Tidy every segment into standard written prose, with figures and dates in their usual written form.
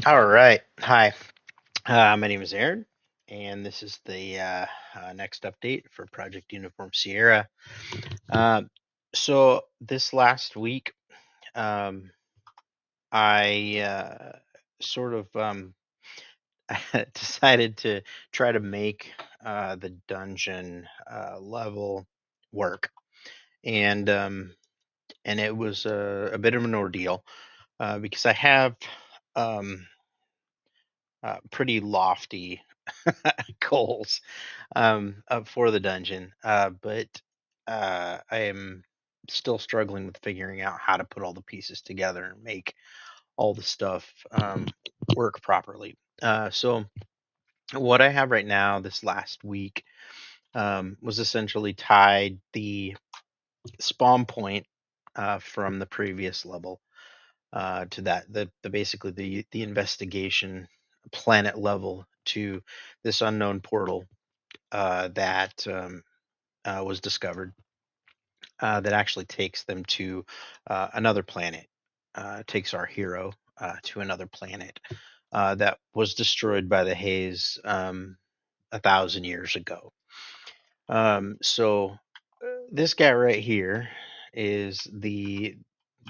All right. Hi. My name is Aaron, and this is the next update for Project Uniform Sierra. Um, so this last week, um, I sort of decided to try to make the dungeon level work, and um, and it was a bit of an ordeal because I have um, pretty lofty goals for the dungeon, but I am still struggling with figuring out how to put all the pieces together and make all the stuff work properly. So what I have right now, this last week, was essentially tied the spawn point from the previous level to that the basically the investigation planet level to this unknown portal that was discovered that actually takes them to another planet, takes our hero to another planet that was destroyed by the haze 1,000 years ago. So this guy right here is the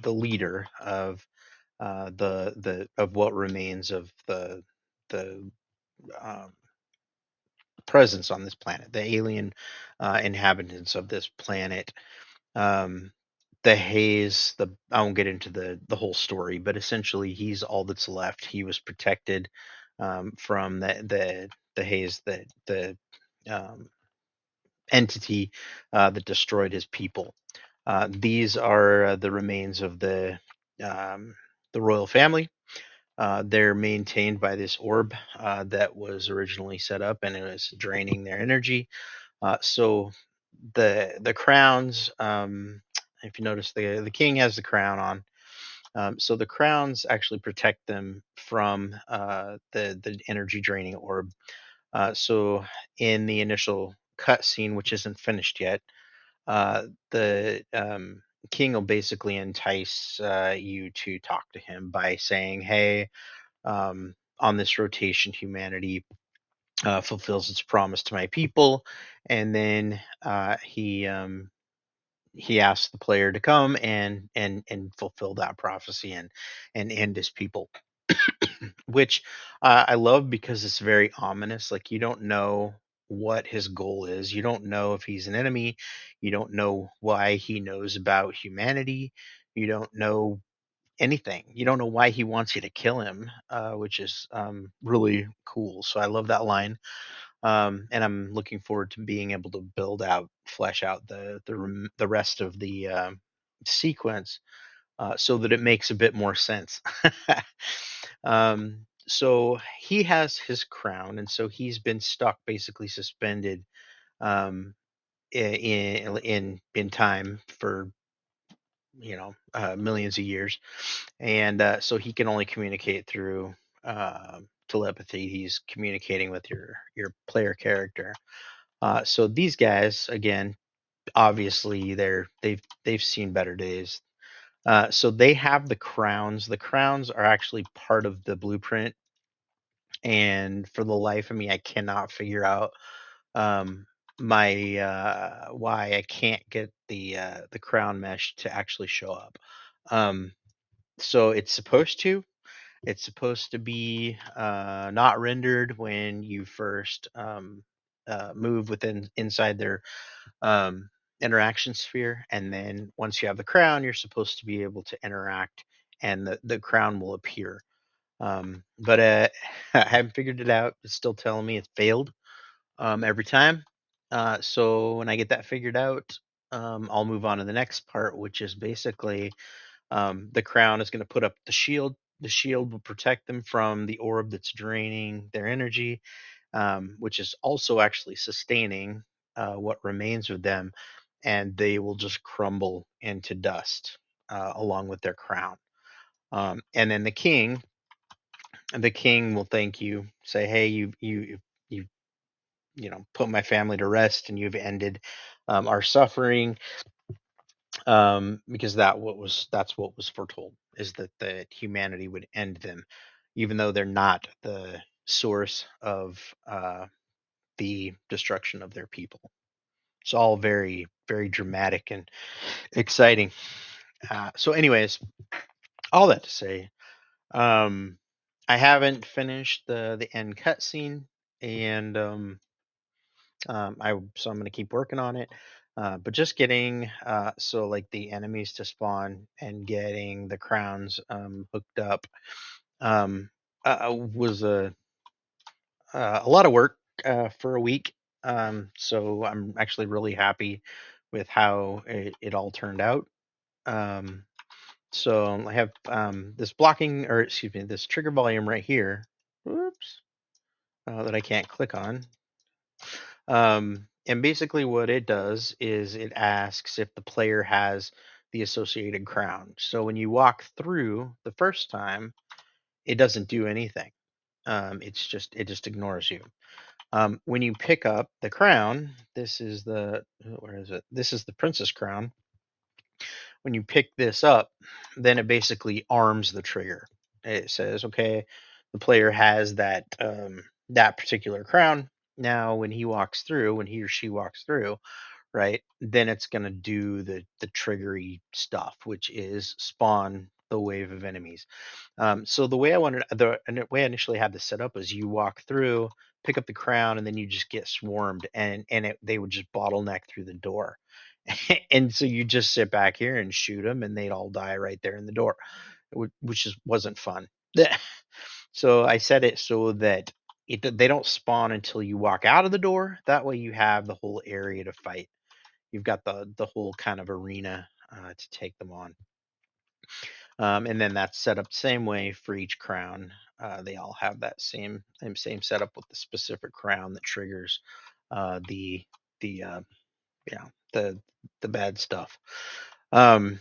leader of the of what remains of the um, presence on this planet, the alien inhabitants of this planet. um the haze, the I won't get into the whole story, but essentially he's all that's left. He was protected from the haze, the um entity that destroyed his people. These are the remains of um the royal family. They're maintained by this orb that was originally set up, and it was draining their energy. So the crowns, if you notice, the king has the crown on. So the crowns actually protect them from the energy draining orb. So in the initial cutscene, which isn't finished yet, the king will basically entice you to talk to him by saying, "Hey, on this rotation, humanity fulfills its promise to my people," and then he asks the player to come and fulfill that prophecy and end his people, which I love because it's very ominous. Like, you don't know what his goal is. You don't know if he's an enemy. You don't know why he knows about humanity. You don't know anything. You don't know why he wants you to kill him, which is really cool. So I love that line, and I'm looking forward to being able to flesh out the rest of the sequence so that it makes a bit more sense. So he has his crown, and so he's been stuck, basically suspended, um, in time for millions of years, and so he can only communicate through telepathy. He's communicating with your player character. So these guys, again, obviously they've seen better days. So they have the crowns. The crowns are actually part of the blueprint, and for the life of me, I cannot figure out um, my why I can't get the crown mesh to actually show up. Um, so it's supposed to be not rendered when you first move within inside their um, interaction sphere, and then once you have the crown, you're supposed to be able to interact, and the crown will appear. But I haven't figured it out. It's still telling me it's failed every time. So when I get that figured out, I'll move on to the next part, which is basically the crown is going to put up the shield. The shield will protect them from the orb that's draining their energy, which is also actually sustaining what remains of them, and they will just crumble into dust along with their crown. And then the king will thank you, say, "Hey, you put my family to rest, and you've ended our suffering." Because that's what was foretold, is that humanity would end them, even though they're not the source of the destruction of their people. It's all very, very dramatic and exciting. So, anyways, all that to say, um, I haven't finished the end cutscene, and so I'm gonna keep working on it. But just getting so like the enemies to spawn and getting the crowns hooked up um, was a lot of work for a week. So I'm actually really happy with how it all turned out. Um, so I have this blocking, or excuse me, this trigger volume right here. Whoops, that I can't click on. And basically, what it does is it asks if the player has the associated crown. So when you walk through the first time, it doesn't do anything. It just ignores you. When you pick up the crown, where is it? This is the princess crown. When you pick this up, then it basically arms the trigger. It says, okay, the player has that particular crown. Now, when he or she walks through, right, then it's going to do the triggery stuff, which is spawn the wave of enemies. So the way I initially had this set up was you walk through, pick up the crown, and then you just get swarmed, and they would just bottleneck through the door. And so you just sit back here and shoot them, and they'd all die right there in the door, which wasn't fun. So I set it so that they don't spawn until you walk out of the door. That way you have the whole area to fight. You've got the whole kind of arena to take them on. And then that's set up the same way for each crown. They all have that same setup with the specific crown that triggers the the yeah the the bad stuff. Um,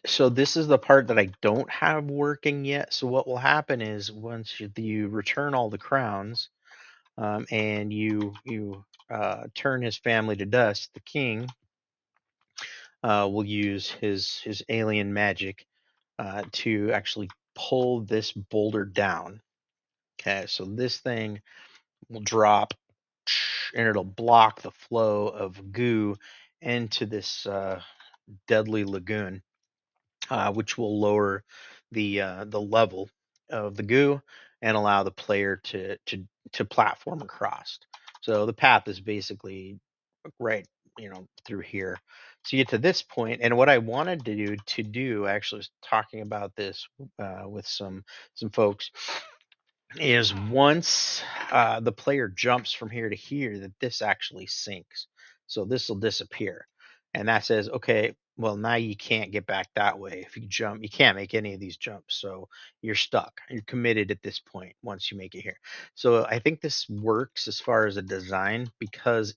so this is the part that I don't have working yet. So what will happen is once you return all the crowns, and you turn his family to dust, the king will use his alien magic to actually pull this boulder down. Okay, so this thing will drop and it'll block the flow of goo into this deadly lagoon, which will lower the level of the goo and allow the player to platform across. So the path is basically right, through here. So you get to this point, and what I wanted to do, I actually was talking about this with some folks, is once the player jumps from here to here, that this actually sinks. So this will disappear. And that says, okay, well, now you can't get back that way. If you jump, you can't make any of these jumps. So you're stuck. You're committed at this point once you make it here. So I think this works as far as a design because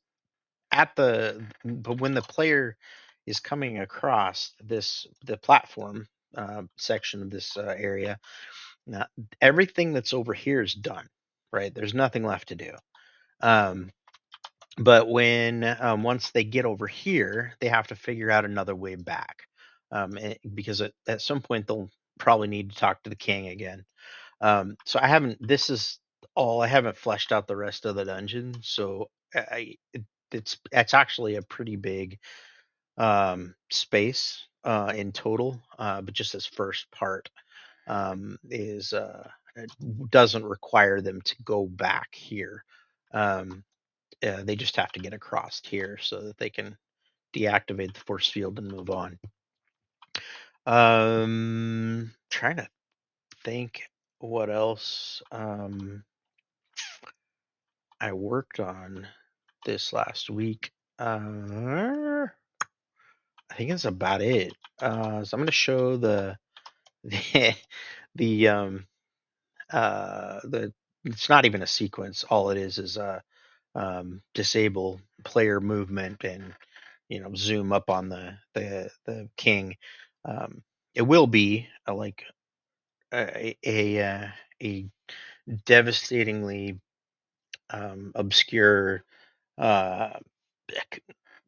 but when the player is coming across the platform section of this area, now everything that's over here is done, right? There's nothing left to do. Um, but when once they get over here, they have to figure out another way back, because at some point they'll probably need to talk to the king again. So I haven't. This is all. I haven't fleshed out the rest of the dungeon, so it's actually a pretty big space in total. But just this first part is it doesn't require them to go back here. Um, they just have to get across here so that they can deactivate the force field and move on. Trying to think what else I worked on this last week. I think that's about it. So I'm going to show the the the it's not even a sequence. All it is disable player movement and zoom up on the king. Um, it will be a devastatingly obscure uh,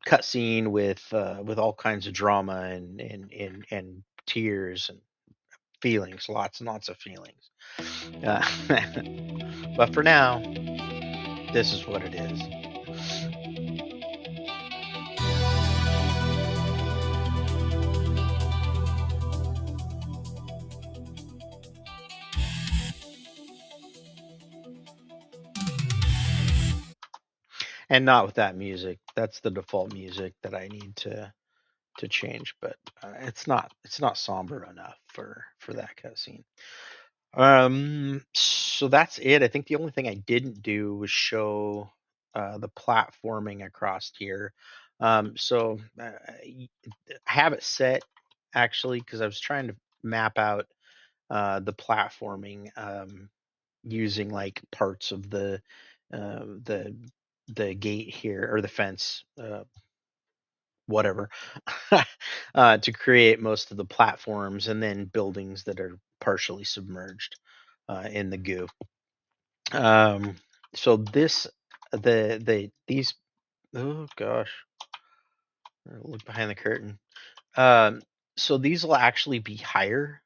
cutscene with all kinds of drama and tears and feelings, lots and lots of feelings. Uh, but for now, this is what it is. And not with that music. That's the default music that I need to change, but it's not somber enough for that cutscene. So that's it. I think the only thing I didn't do was show the platforming across here. So I have it set actually because I was trying to map out the platforming using like parts of uh, the the gate here or the fence, whatever, to create most of the platforms and then buildings that are partially submerged in the goo. Um, so this these oh gosh, look behind the curtain. Um, so these will actually be higher.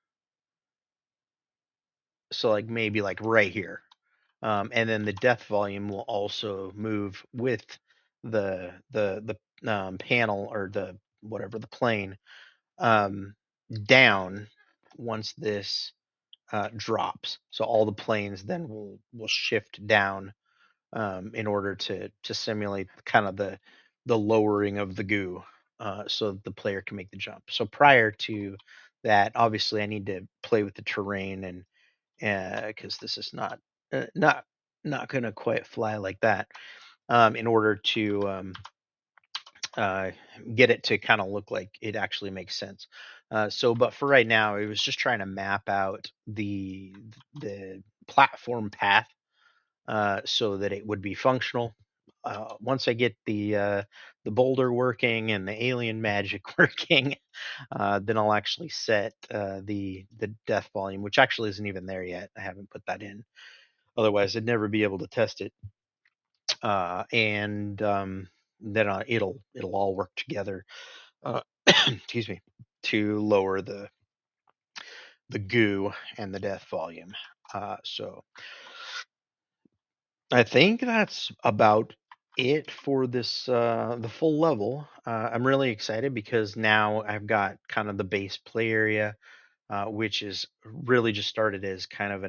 So like maybe like right here. And then the depth volume will also move with the panel or the whatever the plane um, down once this drops. So all the planes then will shift down in order to simulate kind of the lowering of the goo, so the player can make the jump. So prior to that, obviously, I need to play with the terrain and because this is not going to quite fly like that. In order to uh, get it to kind of look like it actually makes sense. But for right now, it was just trying to map out the platform path so that it would be functional. Once I get the boulder working and the alien magic working, then I'll actually set the death volume, which actually isn't even there yet. I haven't put that in. Otherwise, I'd never be able to test it. And then it'll all work together. Uh, excuse me, to lower the goo and the death volume. So I think that's about it for this the full level. I'm really excited because now I've got kind of the base play area, which is really just started as kind of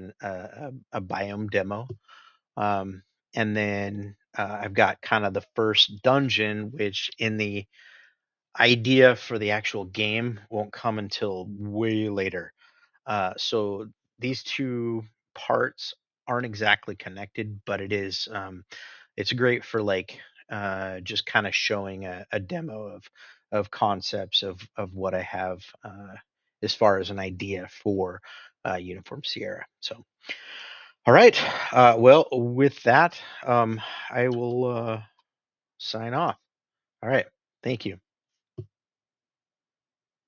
a biome demo. Um, and then I've got kind of the first dungeon, which in the idea for the actual game won't come until way later. So these two parts aren't exactly connected, but it's great for like just kind of showing a demo concepts of what I have as far as an idea for Uniform Sierra. So, all right. Well, with that, I will sign off. All right. Thank you.